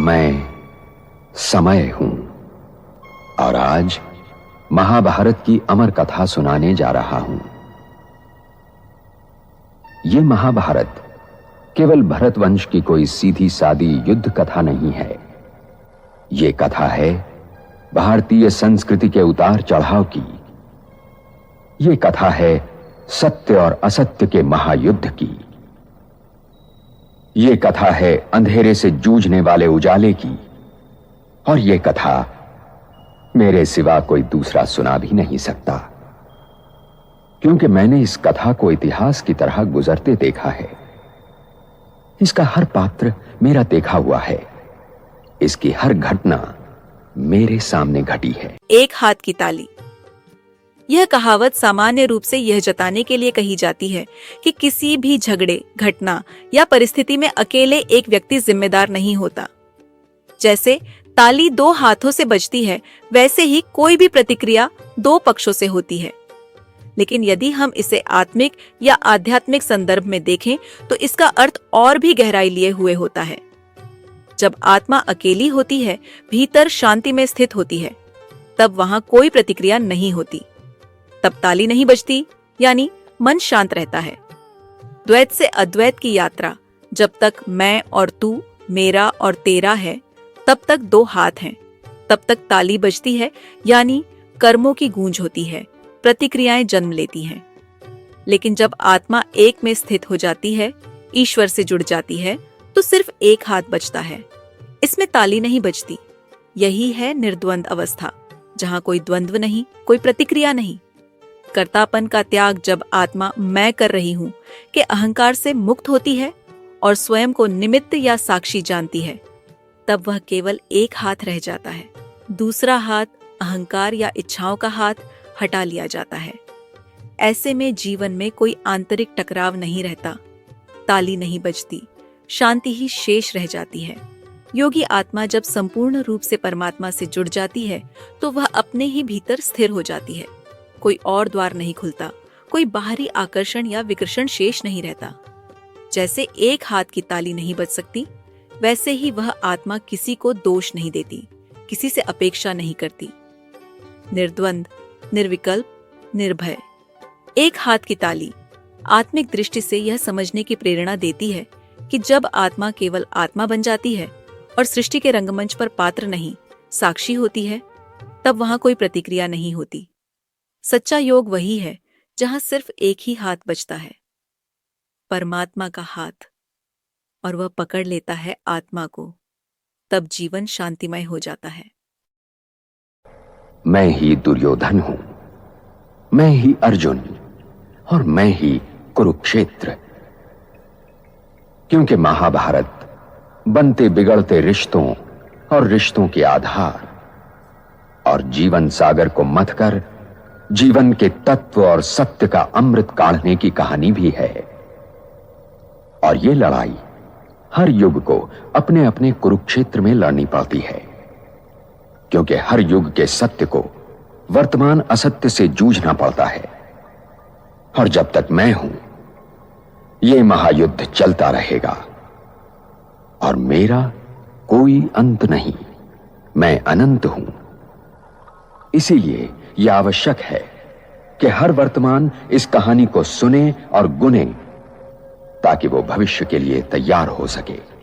मैं समय हूं और आज महाभारत की अमर कथा सुनाने जा रहा हूं। यह महाभारत केवल भरत वंश की कोई सीधी सादी युद्ध कथा नहीं है। यह कथा है भारतीय संस्कृति के उतार चढ़ाव की। यह कथा है सत्य और असत्य के महायुद्ध की। यह कथा है अंधेरे से जूझने वाले उजाले की। और यह कथा मेरे सिवा कोई दूसरा सुना भी नहीं सकता, क्योंकि मैंने इस कथा को इतिहास की तरह गुजरते देखा है। इसका हर पात्र मेरा देखा हुआ है। इसकी हर घटना मेरे सामने घटी है। एक हाथ की ताली। यह कहावत सामान्य रूप से यह जताने के लिए कही जाती है कि किसी भी झगड़े, घटना या परिस्थिति में अकेले एक व्यक्ति जिम्मेदार नहीं होता। जैसे ताली दो हाथों से बजती है, वैसे ही कोई भी प्रतिक्रिया दो पक्षों से होती है। लेकिन यदि हम इसे आत्मिक या आध्यात्मिक संदर्भ में देखें तो इसका अर्थ और भी गहराई लिए हुए होता है। जब आत्मा अकेली होती है, भीतर शांति में स्थित होती है, तब वहां कोई प्रतिक्रिया नहीं होती। तब ताली नहीं बजती, यानी मन शांत रहता है। द्वैत से अद्वैत की यात्रा, जब तक मैं और तू, मेरा और तेरा है, तब तक दो हाथ हैं। तब तक ताली बजती है, यानी कर्मों की गूंज होती है, प्रतिक्रियाएं जन्म लेती हैं। लेकिन जब आत्मा एक में स्थित हो जाती है, ईश्वर से जुड़ जाती है, तो सिर्फ एक हाथ बजता है। इसमें ताली नहीं बजती। यही है निर्द्वंद अवस्था, जहां कोई द्वंद्व नहीं, कोई प्रतिक्रिया नहीं। कर्तापन का त्याग जब आत्मा मैं कर रही हूं के अहंकार से मुक्त होती है और स्वयं को निमित्त या साक्षी जानती है, तब वह केवल एक हाथ रह जाता है। दूसरा हाथ, अहंकार या इच्छाओं का हाथ, हटा लिया जाता है। ऐसे में जीवन में कोई आंतरिक टकराव नहीं रहता, ताली नहीं बजती, शांति ही शेष रह जाती है। योगी आत्मा जब संपूर्ण रूप से परमात्मा से जुड़ जाती है, तो वह अपने ही भीतर स्थिर हो जाती है। कोई और द्वार नहीं खुलता, कोई बाहरी आकर्षण या विकर्षण शेष नहीं रहता। जैसे एक हाथ की ताली नहीं बज सकती, वैसे ही वह आत्मा किसी को दोष नहीं देती, किसी से अपेक्षा नहीं करती। निर्द्वंद, निर्विकल्प, निर्भय। एक हाथ की ताली आत्मिक दृष्टि से यह समझने की प्रेरणा देती है कि जब आत्मा केवल आत्मा बन जाती है और सृष्टि के रंगमंच पर पात्र नहीं, साक्षी होती है, तब वहां कोई प्रतिक्रिया नहीं होती। सच्चा योग वही है जहां सिर्फ एक ही हाथ बचता है, परमात्मा का हाथ, और वह पकड़ लेता है आत्मा को। तब जीवन शांतिमय हो जाता है। मैं ही दुर्योधन हूं, मैं ही अर्जुन और मैं ही कुरुक्षेत्र। क्योंकि महाभारत बनते बिगड़ते रिश्तों और रिश्तों के आधार और जीवन सागर को मथकर जीवन के तत्व और सत्य का अमृत काढ़ने की कहानी भी है। और ये लड़ाई हर युग को अपने अपने कुरुक्षेत्र में लड़नी पड़ती है, क्योंकि हर युग के सत्य को वर्तमान असत्य से जूझना पड़ता है। और जब तक मैं हूं, यह महायुद्ध चलता रहेगा और मेरा कोई अंत नहीं। मैं अनंत हूं। इसीलिए यह आवश्यक है कि हर वर्तमान इस कहानी को सुने और गुने, ताकि वो भविष्य के लिए तैयार हो सके।